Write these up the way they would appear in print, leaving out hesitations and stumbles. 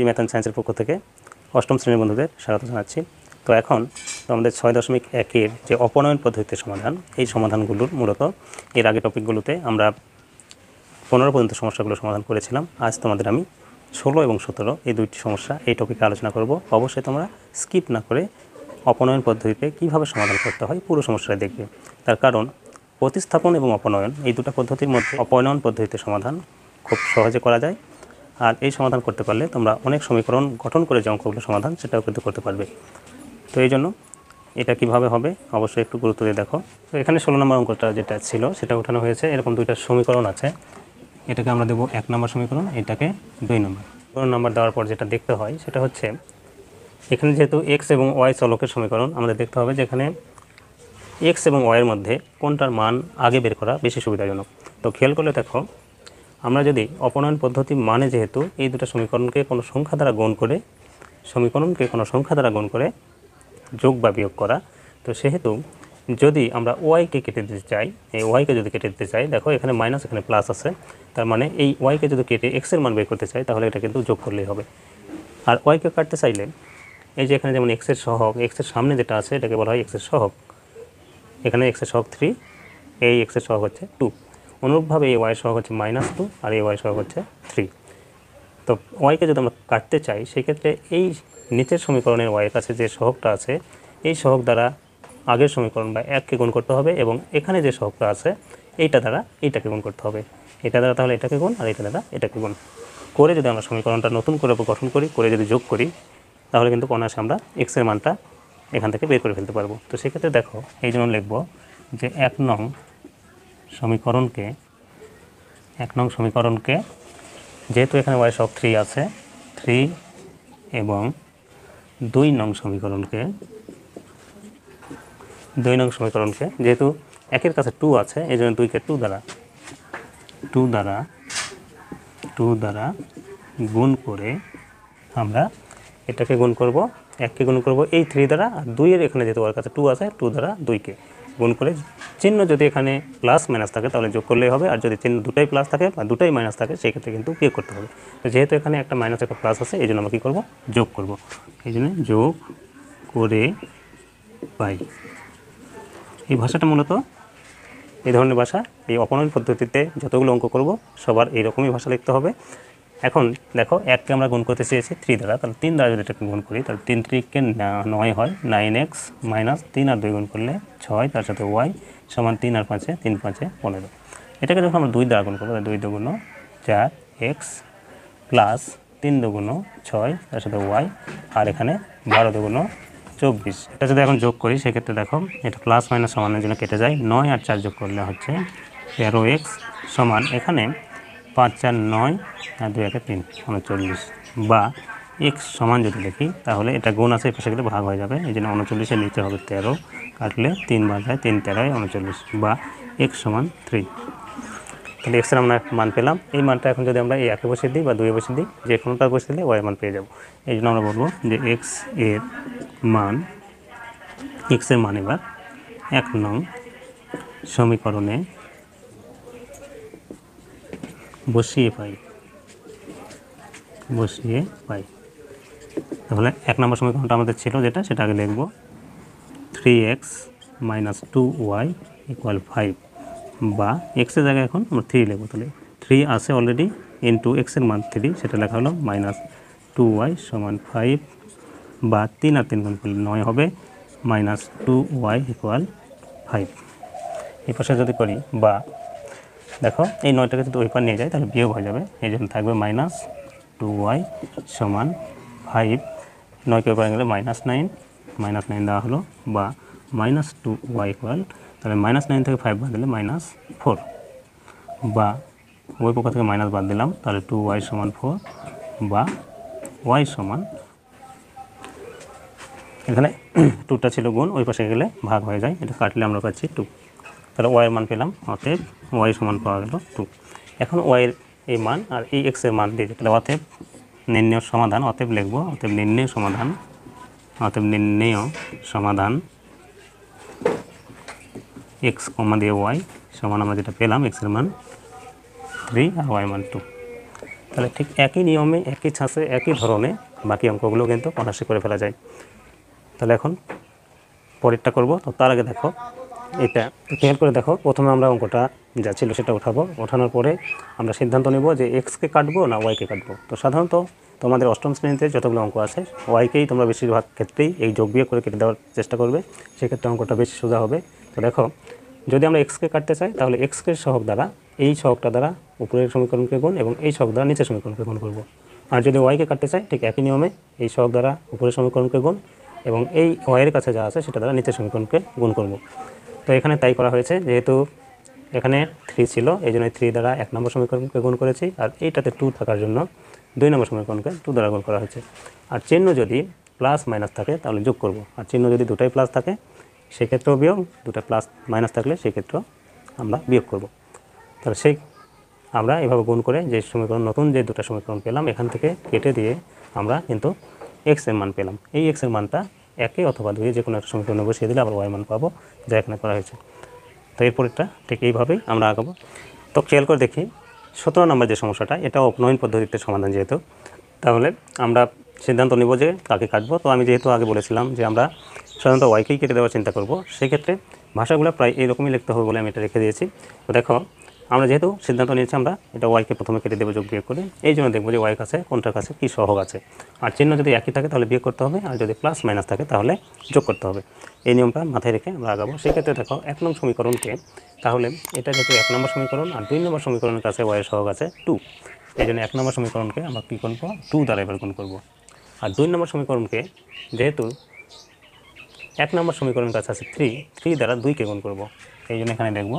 জি math সায়েন্সের পক্ষ থেকে অষ্টম শ্রেণীর বন্ধুদের স্বাগত জানাচ্ছি। তো এখন আমাদের 6.1-এর যে অপনয়ন পদ্ধতিতে সমাধান, এই সমাধানগুলোর মূলত এর আগে টপিকগুলোতে আমরা 15 পর্যন্ত সমস্যাগুলো সমাধান করেছিলাম। আজ তোমাদের আমি 16 এবং 17 এই দুইটি সমস্যা এই টপিকে আলোচনা করব। অবশ্যই তোমরা স্কিপ না করে অপনয়ন পদ্ধতিতে কিভাবে সমাধান করতে হয় পুরো সমস্যাটা দেখবে। তার কারণ প্রতিস্থাপন এবং অপনয়ন এই দুটো পদ্ধতির মধ্যে অপনয়ন পদ্ধতিতে সমাধান খুব সহজে করা যায়। আর এই সমাধান করতে পারলে তোমরা অনেক সমীকরণ গঠন করে যে অঙ্কগুলো সমাধান সেটাও কিন্তু করতে পারবে। তো এই জন্য এটা কিভাবে হবে অবশ্যই একটু গুরুত্ব দিয়ে দেখো। তো এখানে 16 নম্বর অঙ্কটা যেটা ছিল সেটা উঠানো হয়েছে। এরকম দুইটা সমীকরণ আছে, এটাকে আমরা দেবো 1 নম্বর সমীকরণ, এটাকে 2 নম্বর। 2 নম্বর দেওয়ার পর যেটা দেখতে হয় সেটা হচ্ছে এখানে যেহেতু এক্স এবং ওয়াই চলকের সমীকরণ, আমাদের দেখতে হবে যে এখানে এক্স এবং ওয়াইয়ের মধ্যে কোনটার মান আগে বের করা বেশি সুবিধাজনক। তো খেয়াল করলে দেখো, আমরা যদি অপনয়ন পদ্ধতি মানে যেহেতু এই দুটো সমীকরণকে কোনো সংখ্যা দ্বারা গুণ করে যোগ বা বিয়োগ করা, তো সেহেতু যদি আমরা ওয়াইকে কেটে দিতে চাই, এই ওয়াইকে যদি কেটে দিতে চাই, দেখো এখানে মাইনাস এখানে প্লাস আছে, তার মানে এই ওয়াইকে যদি কেটে এক্সের মান বের করতে চাই তাহলে এটা কিন্তু যোগ করলেই হবে। আর ওয়াইকে কাটতে চাইলে এই যে এখানে যেমন এক্সের সহগ, এক্সের সামনে যেটা আছে এটাকে বলা হয় এক্সের সহগ, এখানে এক্সের সহগ 3, এই এক্সের সহগ হচ্ছে 2। অনুরূপভাবে এই ওয়াইয়ের সহগ হচ্ছে -2 আর এই ওয়াইয়ের সহগ হচ্ছে 3। তো ওয়াইকে যদি আমরা কাটতে চাই সেক্ষেত্রে এই নিচের সমীকরণের ওয়াইয়ের কাছে যে সহগটা আছে এই সহগ দ্বারা আগের সমীকরণ বা 1কে গুণ করতে হবে এবং এখানে যে সহগটা আছে এইটা দ্বারা এইটাকে গুণ করতে হবে, এটা দ্বারা তাহলে এটাকে গুণ আর এটা দ্বারা এটাকে গুণ করে যদি আমরা সমীকরণটা নতুন করে গঠন করি, করে যদি যোগ করি তাহলে কিন্তু অনায়াসে আমরা এক্সের মানটা এখান থেকে বের করে ফেলতে পারবো। তো সেক্ষেত্রে দেখো এই জন্য লিখব যে 1 নং সমীকরণকে যেহেতু এখানে ওয়াই সহগ 3 আছে, 3 এবং 2 নং সমীকরণকে যেহেতু 1-এর কাছে 2 আছে এই জন্য 2কে 2 দ্বারা গুণ করে আমরা এটাকে গুণ করব, 1কে গুণ করব এই 3 দ্বারা, আর 2-এর এখানে যেহেতু ওর কাছে 2 আছে 2 দ্বারা 2কে গুণ করে চিহ্ন যদি এখানে প্লাস মাইনাস থাকে তাহলে যোগ করলেই হবে, আর যদি চিহ্ন দুটাই প্লাস থাকে বা দুটাই মাইনাস থাকে সেই ক্ষেত্রে কিন্তু বিয়োগ করতে হবে। তো যেহেতু এখানে একটা মাইনাস একটা প্লাস আছে এই জন্য আমরা কী করবো, যোগ করব। এই জন্য যোগ করে পাই। এই ভাষাটা মূলত এই ধরনের ভাষা, এই অপনয়ন পদ্ধতিতে যতগুলো অঙ্ক করব সবার এইরকমই ভাষা লিখতে হবে। এখন দেখো 1কে আমরা গুণ করতে চেয়েছি 3 দ্বারা, তাহলে 3 দ্বারা যদি এটাকে গুণ করি তাহলে 3 3কে 9 হয়, 9x মাইনাস 3 আর 2 গুণ করলে 6, তার সাথে y সমান 3 আর 5-এ 3 5-এ 15। এটাকে যখন আমরা 2 দ্বারা গুণ করবো 2 2 4x প্লাস 3 2 6, তার সাথে y আর এখানে 12 2 24। এটা যদি এখন যোগ করি সেক্ষেত্রে দেখো এটা প্লাস মাইনাস সমানের জন্য কেটে যায়, 9 আর 4 যোগ করলে হচ্ছে 13x সমান এখানে 5 4 9 আর 2 1 3 39, বা x সমান যদি দেখি তাহলে এটা গুণ আছে এই পাশে গেলে ভাগ হয়ে যাবে, এই জন্য 39-এর নিচে হবে 13, কাটলে 3 বার যায় 3 13 39, বা x সমান 3। তাহলে x এর আমরা মান পেলাম। এই মানটা এখন যদি আমরা এই 1-এ বসিয়ে দিই বা 2-এ বসিয়ে দিই, যে কোনোটা বসিয়ে দিলে y এর মান পেয়ে যাব। এই জন্য আমরা বলবো যে x এর মান এবার 1 নং সমীকরণে বসিয়ে পাই। তাহলে 1 নম্বর সমীকরণটা আমাদের ছিল যেটা, সেটা আগে লিখব 3x মাইনাস 2y ইকুয়াল 5, বা এক্সের জায়গায় এখন আমরা 3 লিখব। তাহলে 3 আছে অলরেডি, ইন্টু এক্সের মান 3, সেটা লেখা হলো মাইনাস 2y সমান 5, বা 3 আর 3 গুণ করলে 9 হবে, মাইনাস 2y ইকুয়াল 5। এই পাশে যদি করি, বা দেখো এই 9টাকে যদি ওই পার নিয়ে যায় তাহলে বিয়োগ হয়ে যাবে, এই জন্য থাকবে মাইনাস 2y সমান 5, 9কে ওই পারে গেলে -9 দেওয়া হলো, বা মাইনাস 2y ইকুয়াল, তাহলে -9 থেকে 5 বাদ দিলে -4, বা ওই পক্ষ থেকে মাইনাস বাদ দিলাম তাহলে 2y সমান 4, বা y সমান, এখানে 2টা ছিল গুণ, ওই পাশে গেলে ভাগ হয়ে যায়, এটা কাটলে আমরা পাচ্ছি 2। তাহলে y এর মান পেলাম, অতএব y সমান পাওয়া গেল 2। এখন y এর এই মান আর এই x এর মান দিয়ে তাহলে অতএব নির্ণেয় সমাধান, অতএব লিখব অতএব নির্ণেয় সমাধান x দিয়ে y সমান আমরা যেটা পেলাম x এর মান 3 আর y মান 2। তাহলে ঠিক একই নিয়মে একই ছাঁচে একই ধরনে বাকি অঙ্কগুলো কিন্তু কষাকষি করে ফেলা যায়। তাহলে এখন পরেরটা করব। তো তার আগে দেখো এটা খেয়াল করে দেখো, প্রথমে আমরা অঙ্কটা যা ছিল সেটা উঠাবো। ওঠানোর পরে আমরা সিদ্ধান্ত নেব যে এক্সকে কাটবো না ওয়াইকে কাটবো। তো সাধারণত তোমাদের অষ্টম শ্রেণীতে যতগুলো অঙ্ক আছে ওয়াইকেই তোমরা বেশিরভাগ ক্ষেত্রেই এই যোগ বিয়োগ করে কেটে দেওয়ার চেষ্টা করবে, সেক্ষেত্রে অঙ্কটা বেশি সোজা হবে। তো দেখো, যদি আমরা এক্সকে কাটতে চাই তাহলে এক্সকে সহগ দ্বারা এই সহগটা দ্বারা উপরের সমীকরণকে গুণ এবং এই সহগ দ্বারা নিচের সমীকরণকে গুণ করব। আর যদি ওয়াইকে কাটতে চাই ঠিক একই নিয়মে এই সহগ দ্বারা উপরের সমীকরণকে গুণ এবং এই ওয়াইয়ের কাছে যা আছে সেটা দ্বারা নিচের সমীকরণকে গুণ করব। তো এখানে তাই করা হয়েছে, যেহেতু এখানে 3 ছিল এই জন্য 3 দ্বারা 1 নম্বর সমীকরণকে গুণ করেছি, আর এইটাতে 2 থাকার জন্য 2 নম্বর সমীকরণকে 2 দ্বারা গুণ করা হয়েছে। আর চিহ্ন যদি প্লাস মাইনাস থাকে তাহলে যোগ করব, আর চিহ্ন যদি দুটাই প্লাস থাকে সেক্ষেত্রেও বিয়োগ, দুটা প্লাস মাইনাস থাকলে সেক্ষেত্রেও আমরা বিয়োগ করব। তাহলে সেই আমরা এভাবে গুণ করে যে সমীকরণ নতুন যে দুটো সমীকরণ পেলাম এখান থেকে কেটে দিয়ে আমরা কিন্তু এক্স এর মান পেলাম। এই এক্স এর মানটা 1 অথবা 2 যে কোনো একটা সমীকরণে বসিয়ে দিলে আবার ওয়াই মান পাবো, যা এখানে করা হয়েছে। তো এরপরেরটা ঠিক এইভাবেই আমরা আগাবো। তো খেয়াল করে দেখি 17 নম্বর যে সমস্যাটা, এটা অপনয়ন পদ্ধতিতে সমাধান যেহেতু, তাহলে আমরা সিদ্ধান্ত নেব যে কাকে কাটবো। তো আমি যেহেতু আগে বলেছিলাম যে আমরা সাধারণত ওয়াইকেই কেটে দেওয়ার চিন্তা করব, সেক্ষেত্রে ভাষাগুলো প্রায় এইরকমই লিখতে হবে বলে আমি এটা রেখে দিয়েছি। তো দেখো, আমরা যেহেতু সিদ্ধান্ত নিয়েছি আমরা এটা ওয়াইকে প্রথমে কেটে দেবো যোগ বিয়োগ করে, এই জন্য দেখবো যে ওয়াই কাছে কোনটার কাছে কী সহগ আছে। আর চিহ্ন যদি একই থাকে তাহলে বিয়োগ করতে হবে, আর যদি প্লাস মাইনাস থাকে তাহলে যোগ করতে হবে। এই নিয়মটা মাথায় রেখে আমরা আগাবো। সেক্ষেত্রে দেখো 1 নং সমীকরণকে, তাহলে এটা যেহেতু 1 নম্বর সমীকরণ আর 2 নম্বর সমীকরণের কাছে ওয়াইয়ের সহগ আছে 2, এই জন্য 1 নম্বর সমীকরণকে আমরা কী করবো 2 দ্বারা এবার গুণ করবো। আর 2 নম্বর সমীকরণকে যেহেতু 1 নম্বর সমীকরণের কাছে আছে 3 দ্বারা 2কে গুণ করব, এই জন্য এখানে দেখব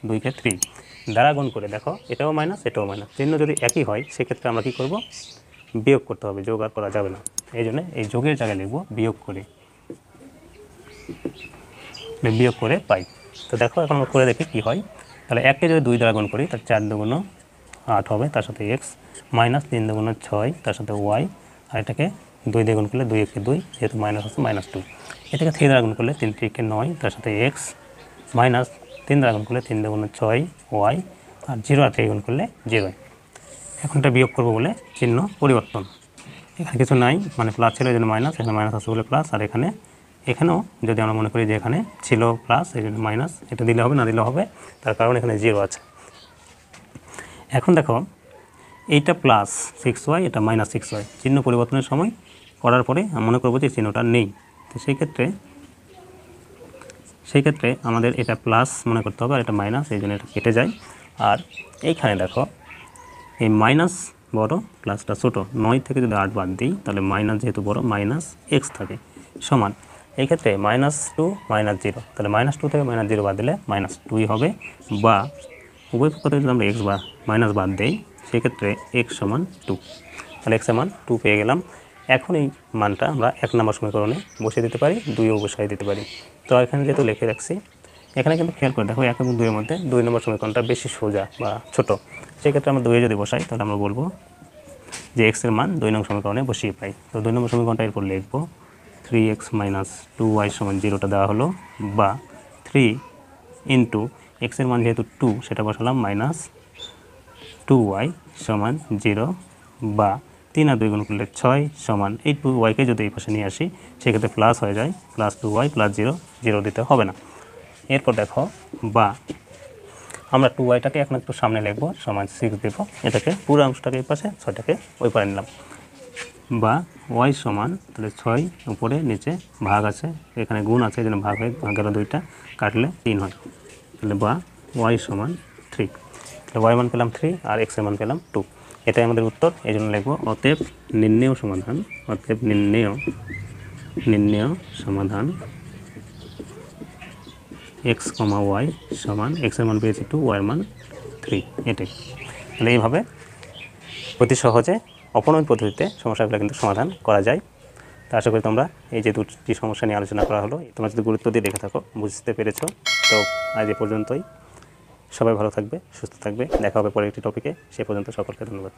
2কে 3 দ্বারা গুণ করে। দেখো এটাও মাইনাস এটাও মাইনাস, চিহ্ন যদি একই হয় সেক্ষেত্রে আমরা কী করব বিয়োগ করতে হবে, যোগ আর করা যাবে না, এই জন্য এই যোগের জায়গায় লিখব বিয়োগ করে পাই। তো দেখো এখন আমরা করে দেখি কী হয়। তাহলে 1কে যদি 2 দ্বারা গুণ করি তার 4 দুগুণ 8 হবে, তার সাথে এক্স, মাইনাস 3 দুগুণ 6 তার সাথে ওয়াই, আর এটাকে 2 দিয়ে গুণ করলে 2 একে 2, যেহেতু মাইনাস আছে -2, এটাকে 3 দ্বারা গুণ করলে 3 3 9 তার সাথে এক্স, মাইনাস 3 দ্বারা গুণ করলে 3 দুগুণ 6 ওয়াই, আর 0 আর 3 গুণ করলে 0। এখন এটা বিয়োগ করবো বলে চিহ্ন পরিবর্তন, এখানে কিছু নাই, মানে প্লাস ছিল এই জন্য মাইনাস, এখানে মাইনাস আছে বলে প্লাস, আর এখানেও যদি আমরা মনে করি যে এখানে ছিল প্লাস এই জন্য মাইনাস, এটা দিলে হবে না দিলেও হবে, তার কারণ এখানে 0 আছে। এখন দেখো এইটা প্লাস 6y, এটা মাইনাস 6y, চিহ্ন পরিবর্তনের সময় করার পরে মনে করবো যে চিহ্নটা নেই, তো সেই ক্ষেত্রে আমাদের এটা প্লাস মনে করতে হবে আর এটা মাইনাস, এই জন্য এটা কেটে যায়। আর এইখানে দেখো এই মাইনাস বড় প্লাসটা ছোটো, 9 থেকে যদি 8 বাদ দিই তাহলে মাইনাস যেহেতু বড় মাইনাস এক্স থাকে সমান, এই ক্ষেত্রে -2 -0, তাহলে -2 থেকে -0 বাদ দিলে -2 হবে, বা উভয় পক্ষ থেকে যদি আমরা এক্স বা মাইনাস বাদ দিই সেক্ষেত্রে x সমান 2, তাহলে x এর মান 2 পেয়ে গেলাম। এখন এই মানটা আমরা 1 নম্বর সমীকরণে বসিয়ে দিতে পারি, 2ও বসিয়ে দিতে পারি। তো এখানে যেহেতু লিখে রাখছি, এখানে কিন্তু খেয়াল করে দেখো 1 এবং 2 এর মধ্যে 2 নম্বর সমীকরণটা বেশি সোজা বা ছোট, সেক্ষেত্রে আমরা 2 যদি বসাই তাহলে আমরা বলবো যে x এর মান 2 নং সমীকরণে বসিয়ে পাই। তো 2 নম্বর সমীকরণটা এরপর লিখবো 3x - 2y = 0টা দেওয়া হলো, বা 3 ইন্টু x এর মান যেহেতু 2 সেটা বসালাম -2y = 0, বা 3 আর 2 গুণ করলে 6 সমান এই 2yকে যদি এই পাশে নিয়ে আসি সেক্ষেত্রে প্লাস হয়ে যায়, +2y + 0, 0 দিতে হবে না। এরপর দেখো, বা আমরা 2yটাকে এখন একটু সামনে লিখবো সমান 6 দেব, এটাকে পুরো অংশটাকে এই পাশে 6টাকে ওই পারে নিলাম, বা y সমান তাহলে 6 উপরে নিচে ভাগ আছে, এখানে গুণ আছে এই জন্য ভাগ হয়ে গেল 2টা, কাটলে 3 হয়, তাহলে বা y সমান 3, তাহলে y মান পেলাম 3 আর x এর মান পেলাম 2, এটাই আমাদের উত্তর। এই জন্য লিখবো অতএব নির্ণেয় সমাধান, অতএব নির্ণেয় সমাধান x, y সমান x এর মান পেয়েছি 2, y এর মান 3, এটাই। তাহলে এইভাবে অতি সহজে অপনয়ন পদ্ধতিতে সমস্যাগুলো কিন্তু সমাধান করা যায়। তা আশা করি তোমরা এই যে দুটি সমস্যা নিয়ে আলোচনা করা হলো তোমরা যদি গুরুত্ব দিয়ে দেখে থাকো বুঝতে পেরেছো। তো আজ এ পর্যন্তই, সবাই ভালো থাকবে, সুস্থ থাকবে, দেখা হবে পরের একটি টপিকে, সে পর্যন্ত সকলকে ধন্যবাদ।